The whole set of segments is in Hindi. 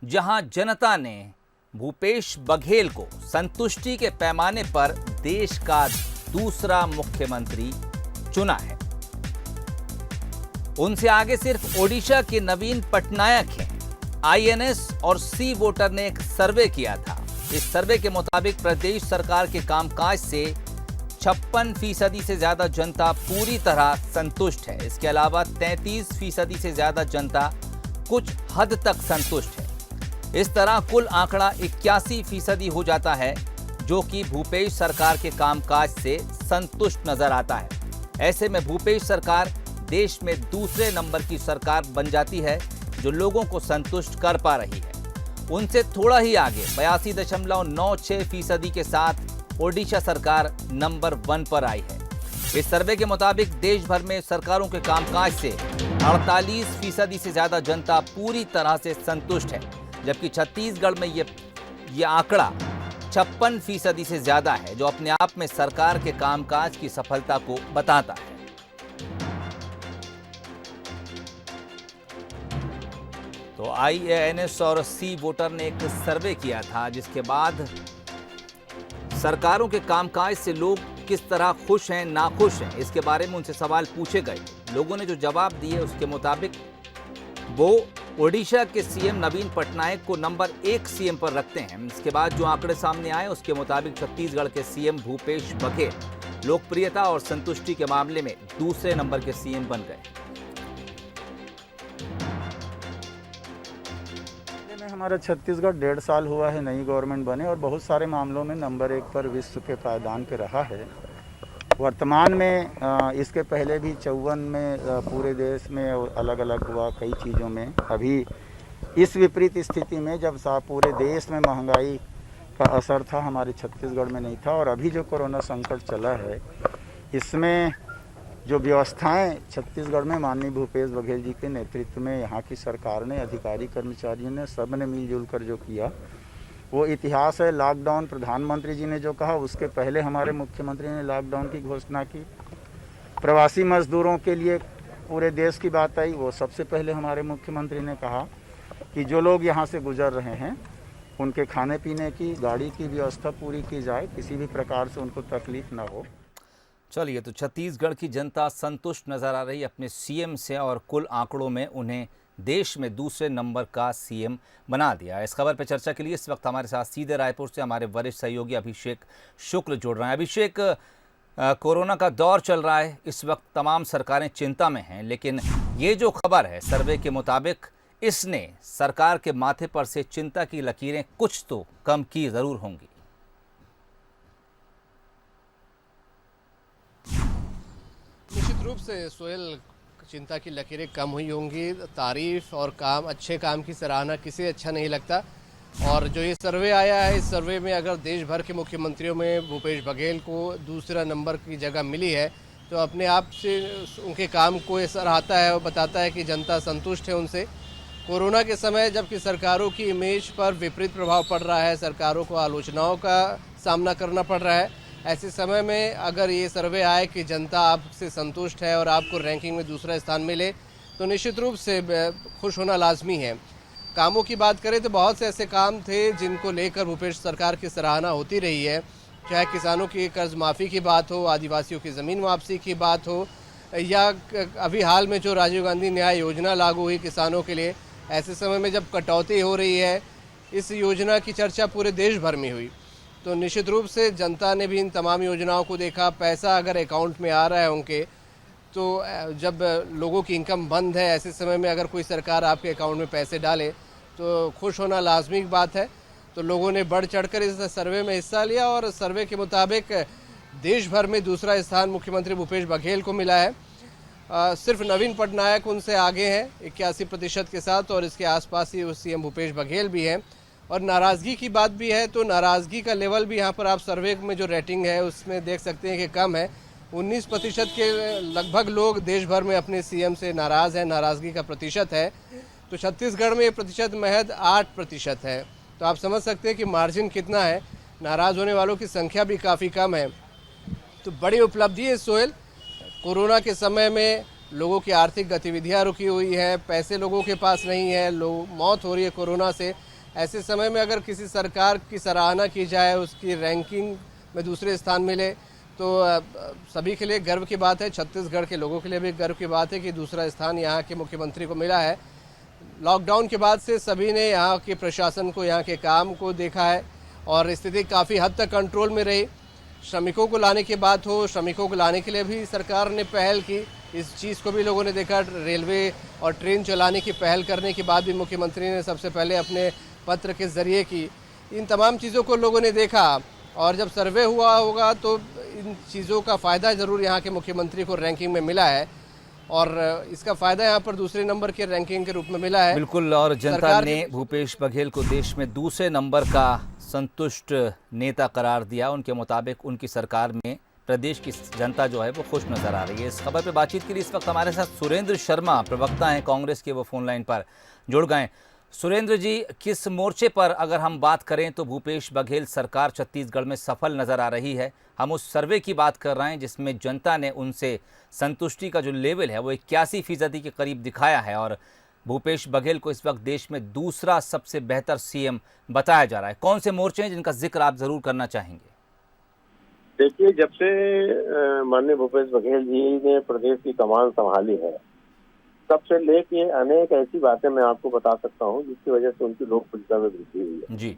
जहां जनता ने भूपेश बघेल को संतुष्टि के पैमाने पर देश का दूसरा मुख्यमंत्री चुना है। उनसे आगे सिर्फ ओडिशा के नवीन पटनायक हैं। आईएनएस और सी वोटर ने एक सर्वे किया था। इस सर्वे के मुताबिक प्रदेश सरकार के कामकाज से 56% से ज्यादा जनता पूरी तरह संतुष्ट है। इसके अलावा 33% से ज्यादा जनता कुछ हद तक संतुष्ट है। इस तरह कुल आंकड़ा 81% हो जाता है, जो कि भूपेश सरकार के कामकाज से संतुष्ट नजर आता है। ऐसे में भूपेश सरकार देश में दूसरे नंबर की सरकार बन जाती है, जो लोगों को संतुष्ट कर पा रही है। उनसे थोड़ा ही आगे 82.96% के साथ ओडिशा सरकार नंबर 1 पर आई है। इस सर्वे के मुताबिक देश भर में सरकारों के कामकाज से 48% से ज्यादा जनता पूरी तरह से संतुष्ट है, जबकि छत्तीसगढ़ में ये आंकड़ा 56% से ज्यादा है, जो अपने आप में सरकार के कामकाज की सफलता को बताता है। तो आईएनएस और सी वोटर ने एक सर्वे किया था, जिसके बाद सरकारों के कामकाज से लोग किस तरह खुश हैं, नाखुश हैं, इसके बारे में उनसे सवाल पूछे गए। लोगों ने जो जवाब दिए उसके मुताबिक वो ओडिशा के सीएम नवीन पटनायक को नंबर 1 सीएम पर रखते हैं। इसके बाद जो आंकड़े सामने आए उसके मुताबिक छत्तीसगढ़ के सीएम भूपेश बघेल लोकप्रियता और संतुष्टि के मामले में दूसरे नंबर के सीएम बन गए। हमारा छत्तीसगढ़ 1.5 साल हुआ है नई गवर्नमेंट बने और बहुत सारे मामलों में नंबर 1 पर विश्व के पायदान पे रहा है। वर्तमान में इसके पहले भी 54 में पूरे देश में अलग अलग हुआ कई चीज़ों में। अभी इस विपरीत स्थिति में जब पूरे देश में महंगाई का असर था, हमारे छत्तीसगढ़ में नहीं था। और अभी जो कोरोना संकट चला है, इसमें जो व्यवस्थाएं छत्तीसगढ़ में माननीय भूपेश बघेल जी के नेतृत्व में यहाँ की सरकार ने, अधिकारी कर्मचारियों ने, सब ने मिलजुल कर जो किया वो इतिहास है। लॉकडाउन प्रधानमंत्री जी ने जो कहा, उसके पहले हमारे मुख्यमंत्री ने लॉकडाउन की घोषणा की। प्रवासी मजदूरों के लिए पूरे देश की बात आई, वो सबसे पहले हमारे मुख्यमंत्री ने कहा कि जो लोग यहाँ से गुजर रहे हैं उनके खाने पीने की, गाड़ी की व्यवस्था पूरी की जाए, किसी भी प्रकार से उनको तकलीफ ना हो। चलिए, तो छत्तीसगढ़ की जनता संतुष्ट नजर आ रही है अपने सीएम से और कुल आंकड़ों में उन्हें देश में दूसरे नंबर का सीएम बना दिया। इस खबर पर चर्चा के लिए इस वक्त हमारे साथ सीधे रायपुर से हमारे वरिष्ठ सहयोगी अभिषेक शुक्ल जुड़ रहे हैं। अभिषेक, कोरोना का दौर चल रहा है, इस वक्त तमाम सरकारें चिंता में हैं, लेकिन ये जो खबर है सर्वे के मुताबिक, इसने सरकार के माथे पर से चिंता की लकीरें कुछ तो कम की जरूर होंगी। निश्चित रूप से सोहेल, चिंता की लकीरें कम हुई होंगी। तारीफ और काम, अच्छे काम की सराहना किसे अच्छा नहीं लगता। और जो ये सर्वे आया है, इस सर्वे में अगर देश भर के मुख्यमंत्रियों में भूपेश बघेल को दूसरा नंबर की जगह मिली है, तो अपने आप से उनके काम को ये सराहता है और बताता है कि जनता संतुष्ट है उनसे। कोरोना के समय जबकि सरकारों की इमेज पर विपरीत प्रभाव पड़ रहा है, सरकारों को आलोचनाओं का सामना करना पड़ रहा है, ऐसे समय में अगर ये सर्वे आए कि जनता आपसे संतुष्ट है और आपको रैंकिंग में दूसरा स्थान मिले, तो निश्चित रूप से खुश होना लाजमी है। कामों की बात करें तो बहुत से ऐसे काम थे जिनको लेकर भूपेश सरकार की सराहना होती रही है, चाहे किसानों की कर्ज माफ़ी की बात हो, आदिवासियों की ज़मीन वापसी की बात हो, या अभी हाल में जो राजीव गांधी न्याय योजना लागू हुई किसानों के लिए। ऐसे समय में जब कटौती हो रही है, इस योजना की चर्चा पूरे देश भर में हुई, तो निश्चित रूप से जनता ने भी इन तमाम योजनाओं को देखा। पैसा अगर अकाउंट में आ रहा है उनके, तो जब लोगों की इनकम बंद है, ऐसे समय में अगर कोई सरकार आपके अकाउंट में पैसे डाले तो खुश होना लाजमी बात है। तो लोगों ने बढ़ चढ़कर इस सर्वे में हिस्सा लिया और सर्वे के मुताबिक देश भर में दूसरा स्थान मुख्यमंत्री भूपेश बघेल को मिला है। सिर्फ नवीन पटनायक उनसे आगे हैं 81% के साथ, और इसके आसपास ही सीएम भूपेश बघेल भी हैं। और नाराज़गी की बात भी है, तो नाराज़गी का लेवल भी यहाँ पर आप सर्वे में जो रेटिंग है उसमें देख सकते हैं कि कम है। 19% के लगभग लोग देश भर में अपने सीएम से नाराज़ हैं, नाराज़गी का प्रतिशत है। तो छत्तीसगढ़ में ये प्रतिशत महज 8% है। तो आप समझ सकते हैं कि मार्जिन कितना है, नाराज़ होने वालों की संख्या भी काफ़ी कम है। तो बड़ी उपलब्धि है सोहेल। कोरोना के समय में लोगों की आर्थिक गतिविधियां रुकी हुई है, पैसे लोगों के पास नहीं है, मौत हो रही है कोरोना से। ऐसे समय में अगर किसी सरकार की सराहना की जाए, उसकी रैंकिंग में दूसरे स्थान मिले, तो सभी के लिए गर्व की बात है। छत्तीसगढ़ के लोगों के लिए भी गर्व की बात है कि दूसरा स्थान यहाँ के मुख्यमंत्री को मिला है। लॉकडाउन के बाद से सभी ने यहाँ के प्रशासन को, यहाँ के काम को देखा है और स्थिति काफ़ी हद तक कंट्रोल में रही। श्रमिकों को लाने की बात हो, श्रमिकों को लाने के लिए भी सरकार ने पहल की। इस चीज़ को भी लोगों ने देखा। रेलवे और ट्रेन चलाने की पहल करने की बात भी मुख्यमंत्री ने सबसे पहले अपने पत्र के ज़रिए की। इन तमाम चीज़ों को लोगों ने देखा और जब सर्वे हुआ होगा तो इन चीज़ों का फ़ायदा ज़रूर यहाँ के मुख्यमंत्री को रैंकिंग में मिला है और इसका फ़ायदा यहाँ पर दूसरे नंबर के रैंकिंग के रूप में मिला है। बिल्कुल। और जनता ने भूपेश बघेल को देश में दूसरे नंबर का संतुष्ट नेता करार दिया। उनके मुताबिक उनकी सरकार में प्रदेश की जनता जो है वो खुश नजर आ रही है। इस खबर पे बातचीत के लिए इस वक्त हमारे साथ सुरेंद्र शर्मा, प्रवक्ता हैं कांग्रेस के, वो फोन लाइन पर जुड़ गए। सुरेंद्र जी, किस मोर्चे पर अगर हम बात करें तो भूपेश बघेल सरकार छत्तीसगढ़ में सफल नजर आ रही है? हम उस सर्वे की बात कर रहे हैं जिसमें जनता ने उनसे संतुष्टि का जो लेवल है वो 81% के करीब दिखाया है और भूपेश बघेल को इस वक्त देश में दूसरा सबसे बेहतर सीएम बताया जा रहा है। कौन से मोर्चे हैं जिनका जिक्र आप जरूर करना चाहेंगे? देखिए, जब से माननीय भूपेश बघेल जी ने प्रदेश की कमान संभाली है, तब से लेके अनेक ऐसी बातें मैं आपको बता सकता हूं जिसकी वजह से उनकी लोकप्रियता में वृद्धि हुई है जी।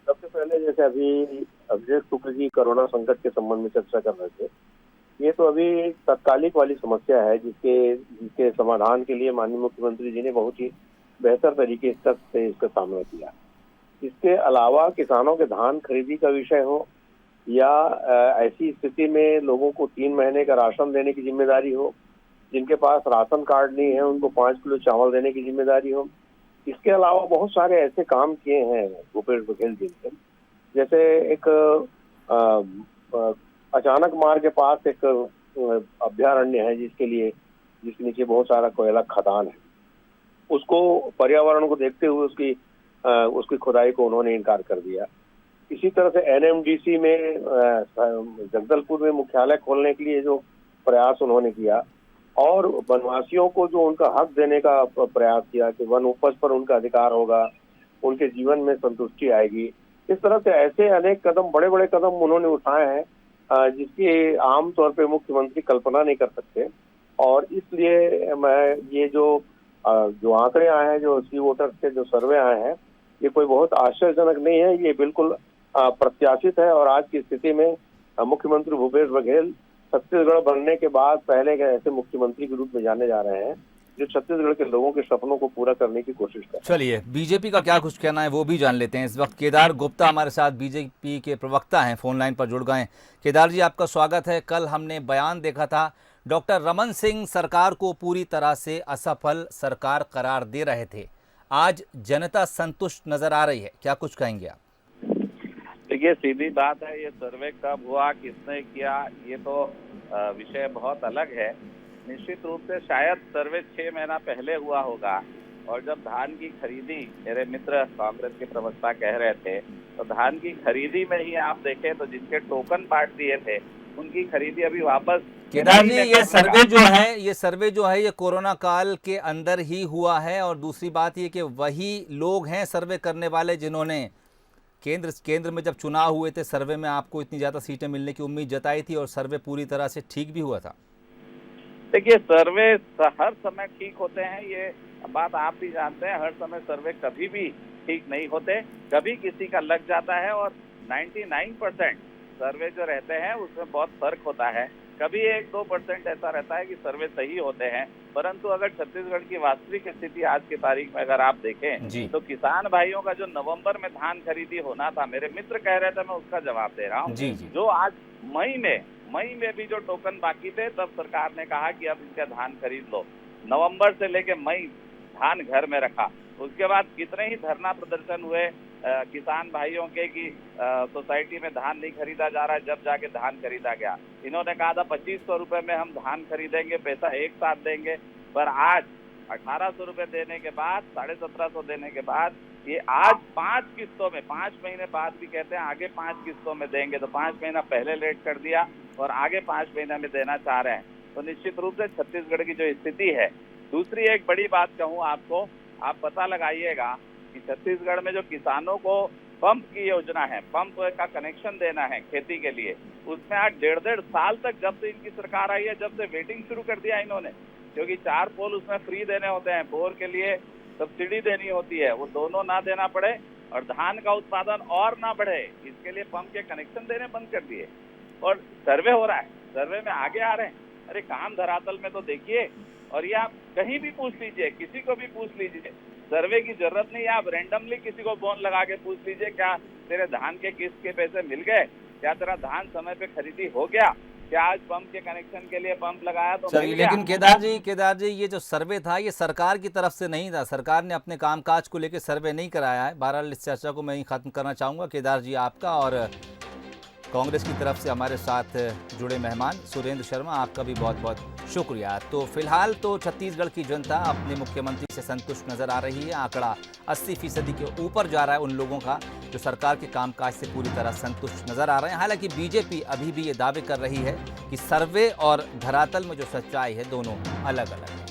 सबसे पहले जैसे अभी अभिषेक शुक्ल जी कोरोना संकट के संबंध में चर्चा कर रहे थे, ये तो अभी तत्कालिक वाली समस्या है जिसके समाधान के लिए माननीय मुख्यमंत्री जी ने बहुत ही बेहतर तरीके से इसका सामना किया। इसके अलावा किसानों के धान खरीदी का विषय हो या ऐसी स्थिति में लोगों को 3 महीने का राशन देने की जिम्मेदारी हो, जिनके पास राशन कार्ड नहीं है उनको 5 किलो चावल देने की जिम्मेदारी हो। इसके अलावा बहुत सारे ऐसे काम किए हैं भूपेश बघेल जी ने, जैसे एक अचानक मार्ग के पास एक अभ्यारण्य है जिसके नीचे बहुत सारा कोयला खदान है, उसको पर्यावरण को देखते हुए उसकी खुदाई को उन्होंने इनकार कर दिया। इसी तरह से एनएमडीसी में जगदलपुर में मुख्यालय खोलने के लिए जो प्रयास उन्होंने किया और वनवासियों को जो उनका हक देने का प्रयास किया कि वन उपज पर उनका अधिकार होगा, उनके जीवन में संतुष्टि आएगी, इस तरह से ऐसे अनेक कदम, बड़े बड़े कदम उन्होंने उठाए हैं जिसकी आमतौर पे मुख्यमंत्री कल्पना नहीं कर सकते। और इसलिए मैं ये जो आंकड़े आए हैं, जो सी वोटर्स के जो सर्वे आए हैं, ये कोई बहुत आश्चर्यजनक नहीं है, ये बिल्कुल प्रत्याशित है। और आज की स्थिति में मुख्यमंत्री भूपेश बघेल छत्तीसगढ़ बनने के बाद पहले के ऐसे मुख्यमंत्री के रूप में जाने जा रहे हैं जो छत्तीसगढ़ के लोगों के सपनों को पूरा करने की कोशिश कर। चलिए, बीजेपी का क्या कुछ कहना है वो भी जान लेते हैं। इस वक्त केदार गुप्ता हमारे साथ बीजेपी के प्रवक्ता हैं, फोन लाइन पर जुड़ गए। केदार जी, आपका स्वागत है। कल हमने बयान देखा था, डॉक्टर रमन सिंह सरकार को पूरी तरह से असफल सरकार करार दे रहे थे, आज जनता संतुष्ट नजर आ रही है, क्या कुछ कहेंगे आप? देखिए, सीधी बात है, ये सर्वे कब हुआ, किसने किया, ये तो विषय बहुत अलग है। निश्चित रूप से शायद सर्वे 6 महीना पहले हुआ होगा और जब धान की खरीदी, मेरे मित्र कांग्रेस के प्रवक्ता कह रहे थे, तो धान की खरीदी में ही आप देखें तो जिनके टोकन बांट दिए थे उनकी खरीदी अभी वापस। केदार जी, ये सर्वे जो है ये कोरोना काल के अंदर ही हुआ है और दूसरी बात ये कि वही लोग हैं सर्वे करने वाले जिन्होंने केंद्र में जब चुनाव हुए थे सर्वे में आपको इतनी ज्यादा सीटें मिलने की उम्मीद जताई थी और सर्वे पूरी तरह से ठीक भी हुआ था। देखिए, सर्वे हर समय ठीक होते हैं, ये बात आप भी जानते हैं। हर समय सर्वे कभी भी ठीक नहीं होते, कभी किसी का लग जाता है और 99% सर्वे जो रहते हैं उसमें बहुत फर्क होता है। कभी 1-2% ऐसा रहता है कि सर्वे सही होते हैं, परंतु अगर छत्तीसगढ़ की वास्तविक स्थिति आज की तारीख में अगर आप देखें तो किसान भाइयों का जो नवंबर में धान खरीदी होना था, मेरे मित्र कह रहे थे, मैं उसका जवाब दे रहा हूँ, जो आज मई में भी जो टोकन बाकी थे, तब सरकार ने कहा कि अब इनका धान खरीद लो। नवंबर से लेके मई धान घर में रखा। उसके बाद कितने ही धरना प्रदर्शन हुए किसान भाइयों के कि सोसाइटी में धान नहीं खरीदा जा रहा है, जब जाके धान खरीदा गया। इन्होंने कहा था 2500 रुपए में हम धान खरीदेंगे, पैसा एक साथ देंगे, पर आज 1800 रुपए देने के बाद, 1750 देने के बाद, ये आज 5 किस्तों में, 5 महीने बाद भी कहते हैं आगे 5 किस्तों में देंगे, तो 5 महीना पहले लेट कर दिया और आगे 5 महीने में देना चाह रहे हैं। तो निश्चित रूप से छत्तीसगढ़ की जो स्थिति है। दूसरी एक बड़ी बात कहूँ आपको, आप पता लगाइएगा कि छत्तीसगढ़ में जो किसानों को पंप की योजना है, पंप का कनेक्शन देना है खेती के लिए, उसमें आज 1.5 साल तक, जब से इनकी सरकार आई है, जब से वेटिंग शुरू कर दिया इन्होंने, क्योंकि 4 पोल उसमें फ्री देने होते हैं, बोर के लिए सब्सिडी देनी होती है, वो दोनों ना देना पड़े और धान का उत्पादन और ना बढ़े, इसके लिए पंप के कनेक्शन देने बंद कर दिए। और सर्वे हो रहा है, सर्वे में आगे आ रहे हैं। अरे काम धरातल में तो देखिए, और ये आप कहीं भी पूछ लीजिए, किसी को भी पूछ लीजिए, सर्वे की जरूरत नहीं है। आप रैंडमली किसी को फोन लगा के पूछ लीजिए, क्या तेरे धान के किस्त के पैसे मिल गए, क्या तेरा धान समय पे खरीदी हो गया, क्या आज पंप के कनेक्शन के लिए पंप लगाया तो चलिए, लेकिन केदार जी ये जो सर्वे था ये सरकार की तरफ से नहीं था, सरकार ने अपने कामकाज को लेकर सर्वे नहीं कराया है। बहरहाल इस चर्चा को मैं ही खत्म करना चाहूँगा। केदार जी आपका और कांग्रेस की तरफ से हमारे साथ जुड़े मेहमान सुरेंद्र शर्मा, आपका भी बहुत बहुत शुक्रिया। तो फिलहाल तो छत्तीसगढ़ की जनता अपने मुख्यमंत्री से संतुष्ट नजर आ रही है। आंकड़ा 80% के ऊपर जा रहा है उन लोगों का जो सरकार के कामकाज से पूरी तरह संतुष्ट नजर आ रहे हैं। हालांकि बीजेपी अभी भी ये दावे कर रही है कि सर्वे और धरातल में जो सच्चाई है दोनों अलग अलग है।